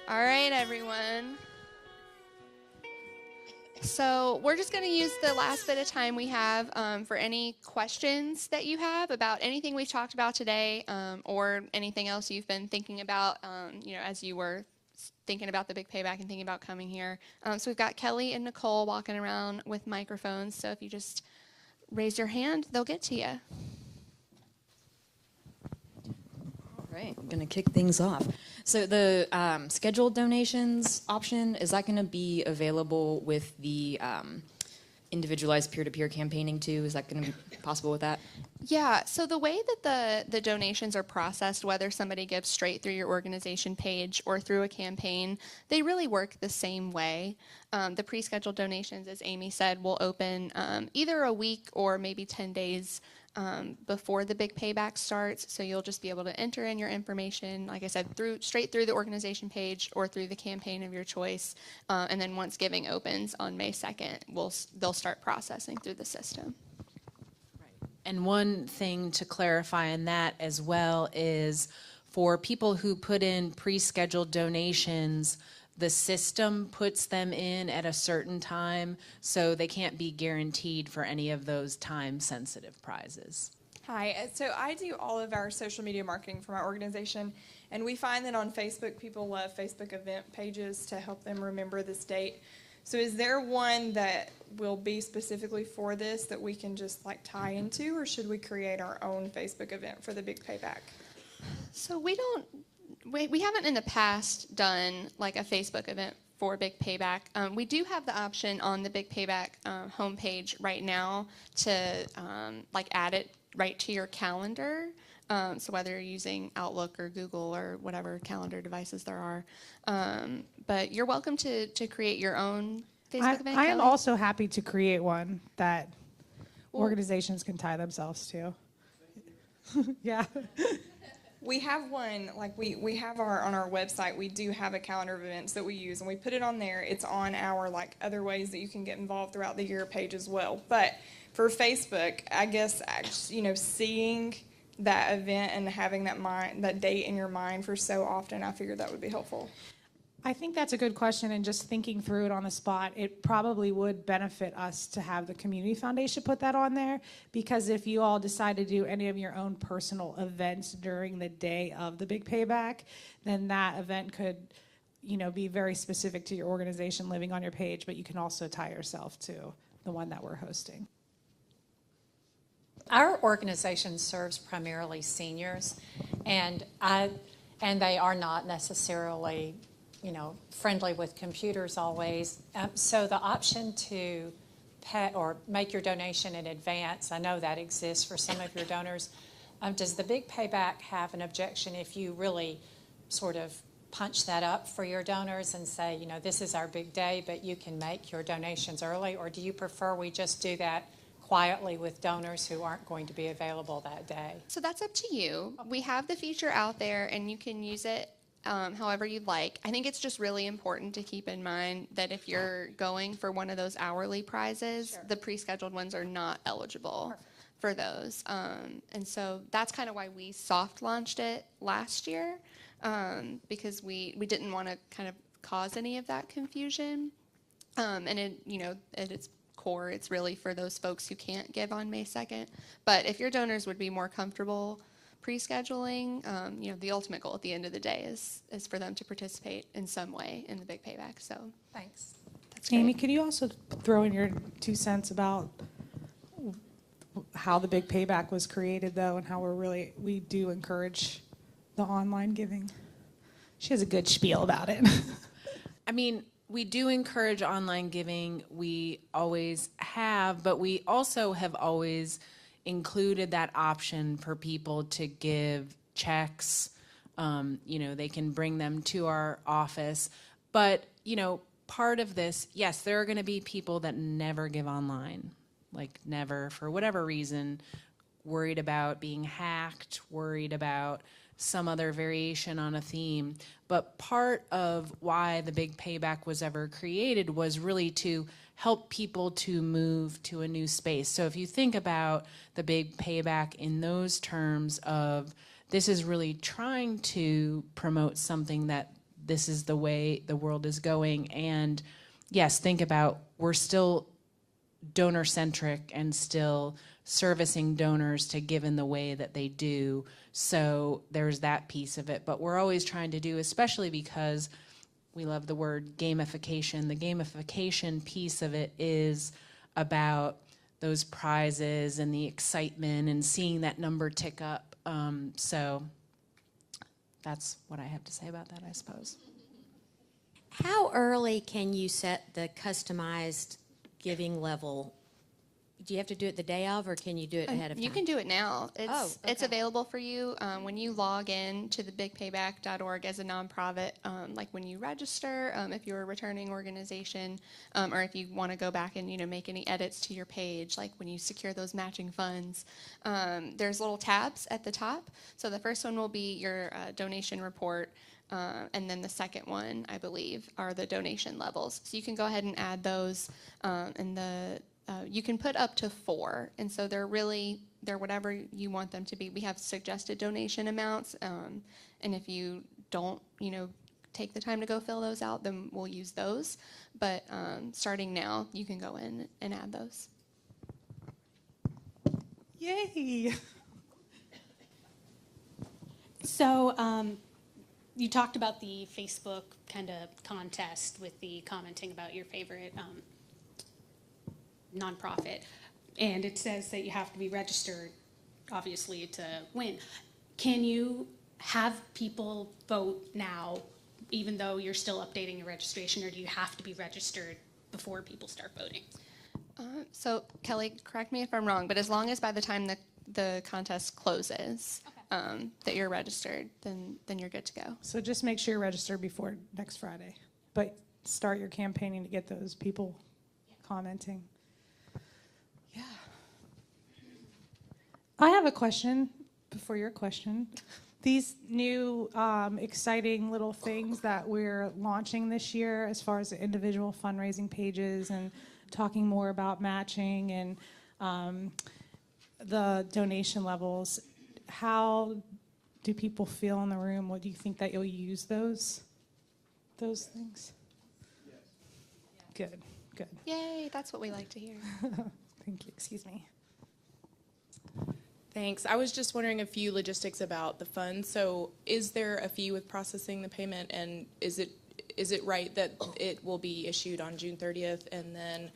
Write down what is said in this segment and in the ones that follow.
All right, everyone. So we're just going to use the last bit of time we have for any questions that you have about anything we've talked about today, or anything else you've been thinking about, as you were thinking about the big payback and thinking about coming here. So we've got Kelly and Nicole walking around with microphones. So if you just raise your hand, they'll get to you. All right, I'm gonna kick things off. So the scheduled donations option, is that gonna be available with the individualized peer-to-peer campaigning too? Is that gonna be possible with that? Yeah, so the way that the donations are processed, whether somebody gives straight through your organization page or through a campaign, they really work the same way. The pre-scheduled donations, as Amy said, will open either a week or maybe 10 days before the big payback starts. So you'll just be able to enter in your information, like I said, straight through the organization page or through the campaign of your choice. And then once giving opens on May 2nd, they'll start processing through the system. And one thing to clarify in that as well is for people who put in pre-scheduled donations, the system puts them in at a certain time, so they can't be guaranteed for any of those time-sensitive prizes. Hi, so I do all of our social media marketing for my organization, and we find that on Facebook, people love Facebook event pages to help them remember this date. So is there one that will be specifically for this that we can just like tie into, or should we create our own Facebook event for the big payback? So we haven't in the past done like a Facebook event for Big Payback. We do have the option on the Big Payback homepage right now to like add it right to your calendar. So whether you're using Outlook or Google or whatever calendar devices there are. But you're welcome to create your own Facebook event. I am Kelly. also happy to create one that organizations can tie themselves to. Yeah. We have one, like we have on our website, we do have a calendar of events that we use, and we put it on there. It's on our like other ways that you can get involved throughout the year page as well. But for Facebook, I guess, seeing that event and having that date in your mind for so often, I figured that would be helpful. I think that's a good question, and just thinking through it on the spot, it probably would benefit us to have the Community Foundation put that on there, because if you all decide to do any of your own personal events during the day of the big payback, then that event could, be very specific to your organization living on your page, but you can also tie yourself to the one that we're hosting. Our organization serves primarily seniors, and they are not necessarily friendly with computers always. So the option to pay or make your donation in advance, I know that exists for some of your donors. Does the Big Payback have an objection if you really sort of punch that up for your donors and say, this is our big day, but you can make your donations early? Or do you prefer we just do that quietly with donors who aren't going to be available that day? So that's up to you. We have the feature out there, and you can use it however you'd like. I think it's just really important to keep in mind that if you're going for one of those hourly prizes, Sure. the pre-scheduled ones are not eligible for those. And so that's kind of why we soft launched it last year, because we didn't want to kind of cause any of that confusion. And at its core, it's really for those folks who can't give on May 2nd. But if your donors would be more comfortable pre-scheduling, the ultimate goal at the end of the day is for them to participate in some way in the big payback. So Thanks. that's great. Amy, could you also throw in your 2 cents about how the big payback was created, though, and how we do encourage the online giving? She has a good spiel about it. I mean, we do encourage online giving. We always have, but we also have always included that option for people to give checks. They can bring them to our office. But, part of this, yes, there are going to be people that never give online, like never, for whatever reason, worried about being hacked, worried about some other variation on a theme. But part of why the Big Payback was ever created was really to help people to move to a new space. So if you think about the Big Payback in those terms of, this is really trying to promote something that this is the way the world is going. And yes, think about, we're still donor centric and still servicing donors to give in the way that they do. So there's that piece of it. But we're always trying to do, especially because we love the word gamification. The gamification piece of it is about those prizes and the excitement and seeing that number tick up. So that's what I have to say about that, I suppose. How early can you set the customized giving level? Do you have to do it the day of, or can you do it ahead of time? You can do it now. It's okay. available for you when you log in to the bigpayback.org as a nonprofit, like when you register, if you're a returning organization, or if you want to go back and make any edits to your page, like when you secure those matching funds. There's little tabs at the top. So the first one will be your donation report. And then the second one, I believe, are the donation levels. So you can go ahead and add those, and you can put up to 4, and so they're whatever you want them to be. We have suggested donation amounts, and if you don't, take the time to go fill those out, then we'll use those. But starting now, you can go in and add those. Yay! So you talked about the Facebook kind of contest with the commenting about your favorite nonprofit, and it says that you have to be registered, obviously, to win. Can you have people vote now, even though you're still updating your registration, or do you have to be registered before people start voting? So Kelly, correct me if I'm wrong, but as long as by the time the contest closes, that you're registered, then you're good to go. So just make sure you're registered before next Friday, but start your campaigning to get those people commenting. Yeah. I have a question before your question. These new exciting little things that we're launching this year as far as the individual fundraising pages and talking more about matching and the donation levels, how do people feel in the room? What do you think that you'll use those things? Yes. Good, good. Yay, that's what we like to hear. Thank you. Excuse me. Thanks. I was just wondering a few logistics about the fund. So is there a fee with processing the payment, and is it right that it will be issued on June 30th, and then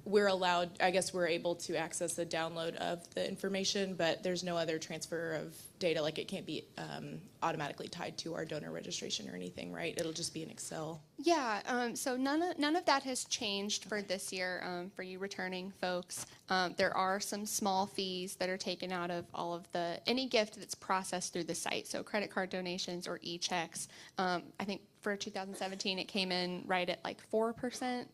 we're allowed, I guess we're able to access the download of the information, but there's no other transfer of data, like it can't be automatically tied to our donor registration or anything, right? It'll just be an Excel. Yeah, so none of that has changed for this year for you returning folks. There are some small fees that are taken out of all of any gift that's processed through the site, so credit card donations or e-checks. I think for 2017 it came in right at like 4%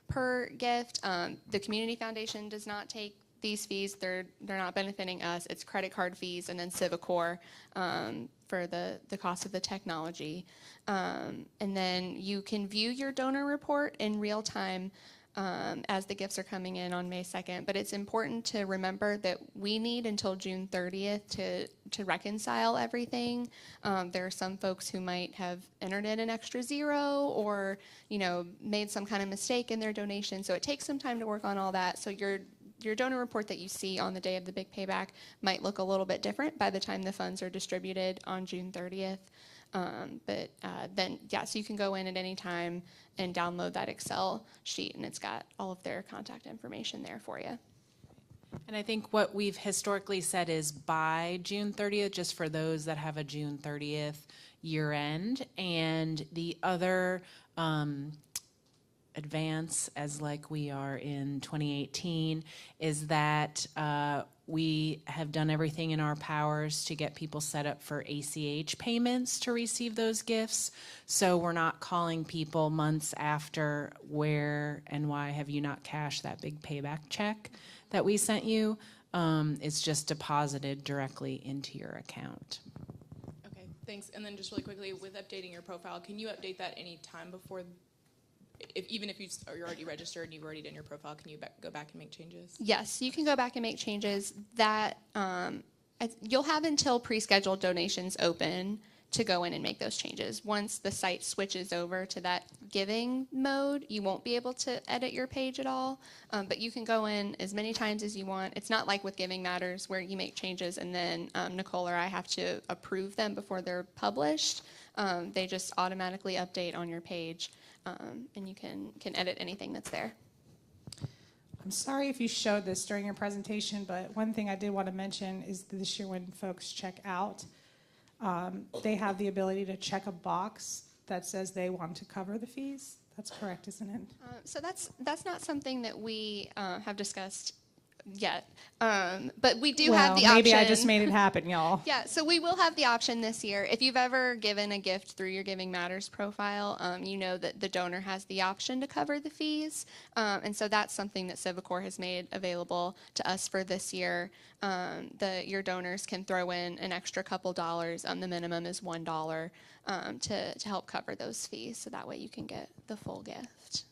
per gift. The Community Foundation does not take these fees. They're not benefiting us. It's credit card fees and then Civicor for the cost of the technology. And then you can view your donor report in real time as the gifts are coming in on May 2nd. But it's important to remember that we need until June 30th to reconcile everything. There are some folks who might have entered in an extra zero or, made some kind of mistake in their donation. So it takes some time to work on all that. So your donor report that you see on the day of the big payback might look a little bit different by the time the funds are distributed on June 30th. So you can go in at any time and download that Excel sheet, and it's got all of their contact information there for you. And I think what we've historically said is by June 30th, just for those that have a June 30th year end. And the other advance, as like we are in 2018, is that we have done everything in our powers to get people set up for ACH payments to receive those gifts. So we're not calling people months after, where and why have you not cashed that big payback check that we sent you. It's just deposited directly into your account. Okay, thanks. And then just really quickly, with updating your profile, can you update that any time before, even if you're already registered and you've already done your profile, can you go back and make changes? Yes, you can go back and make changes. That you'll have until pre-scheduled donations open to go in and make those changes. Once the site switches over to that giving mode, you won't be able to edit your page at all, but you can go in as many times as you want. It's not like with Giving Matters where you make changes and then Nicole or I have to approve them before they're published. They just automatically update on your page, and you can edit anything that's there. I'm sorry if you showed this during your presentation, but one thing I did want to mention is this year when folks check out, they have the ability to check a box that says they want to cover the fees. That's correct, isn't it? So that's not something that we have discussed yet, but we do have the option. Maybe I just made it happen, y'all. Yeah, so we will have the option this year. If you've ever given a gift through your Giving Matters profile, you know that the donor has the option to cover the fees. And so that's something that Civicor has made available to us for this year. Your donors can throw in an extra couple dollars. The minimum is $1 to help cover those fees. So that way you can get the full gift.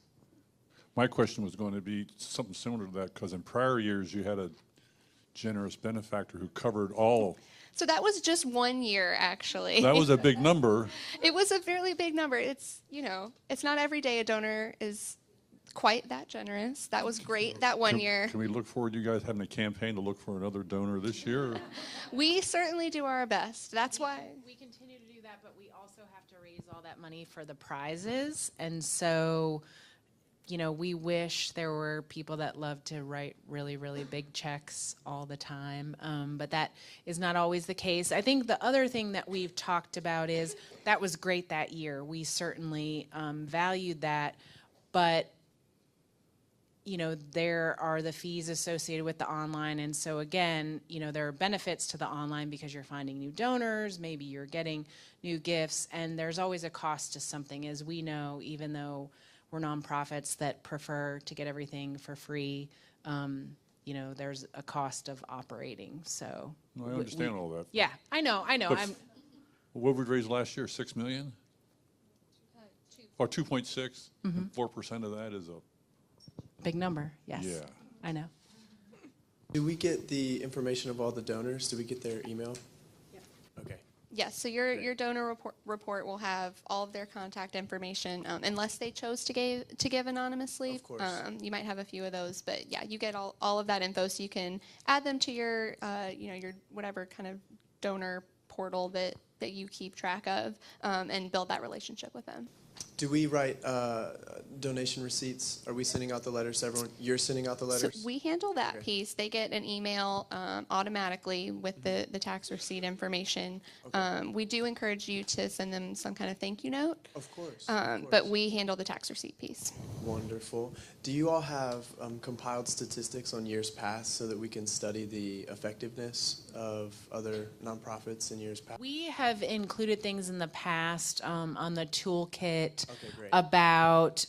My question was going to be something similar to that, because in prior years you had a generous benefactor who covered all. So that was just 1 year, actually. That was a big number. It was a fairly big number. It's not every day a donor is quite that generous. That was great that 1 year. Can we look forward to you guys having a campaign to look for another donor this year? We certainly do our best. That's why. We continue to do that, but we also have to raise all that money for the prizes. And so, we wish there were people that love to write really, really big checks all the time, but that is not always the case. I think the other thing that we've talked about is that was great that year. We certainly valued that, but there are the fees associated with the online. And so again, there are benefits to the online because you're finding new donors, maybe you're getting new gifts, and there's always a cost to something, as we know, even though we're nonprofits that prefer to get everything for free. There's a cost of operating. So No, I understand all that. yeah, I know. But what did we raise last year? 6 million? Or 2.6? 4% of that is a big number. Yes. Yeah. I know. Do we get the information of all the donors? Do we get their email? Yeah. Okay. Yes, so your donor report will have all of their contact information, unless they chose to give anonymously. Of course. You might have a few of those, but yeah, you get all of that info, so you can add them to your your whatever kind of donor portal that you keep track of, and build that relationship with them. Do we write donation receipts? Are we sending out the letters to everyone? You're sending out the letters? So we handle that Okay. piece. They get an email automatically with the tax receipt information. Okay. We do encourage you to send them some kind of thank you note, Of course. but we handle the tax receipt piece. Wonderful. Do you all have compiled statistics on years past so that we can study the effectiveness of other nonprofits in years past? We have included things in the past on the toolkit Okay, great. about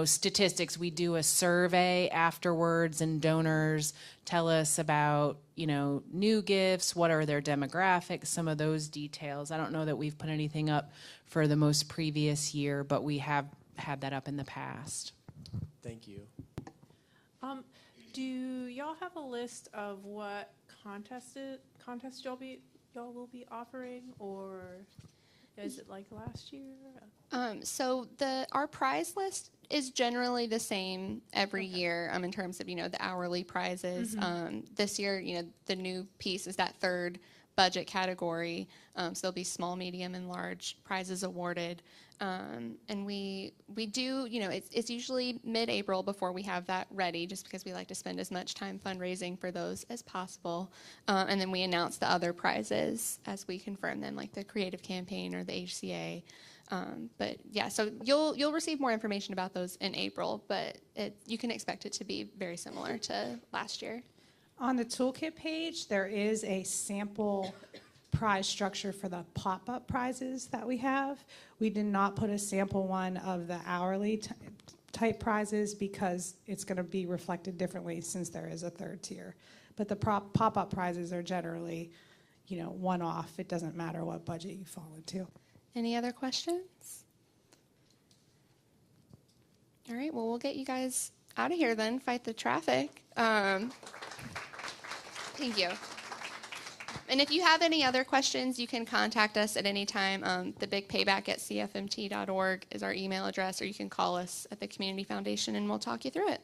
statistics. We do a survey afterwards, and donors tell us about new gifts, what are their demographics, some of those details. I don't know that we've put anything up for the most previous year, but we have had that up in the past. Thank you. Do y'all have a list of what contests y'all will be offering, or is it like last year? So our prize list is generally the same every year in terms of the hourly prizes. This year, the new piece is that third budget category. So there'll be small, medium, and large prizes awarded. And we do, it's usually mid-April before we have that ready, just because we like to spend as much time fundraising for those as possible. And then we announce the other prizes as we confirm them, like the creative campaign or the HCA. But yeah, so you'll receive more information about those in April, but you can expect it to be very similar to last year. On the toolkit page, there is a sample prize structure for the pop-up prizes that we have. We did not put a sample one of the hourly type prizes because it's going to be reflected differently since there is a third tier. But the pop-up prizes are generally, one-off. It doesn't matter what budget you fall into. Any other questions? All right, well, we'll get you guys out of here then, fight the traffic. Thank you. And if you have any other questions, you can contact us at any time. The big payback at cfmt.org is our email address, or you can call us at the Community Foundation and we'll talk you through it.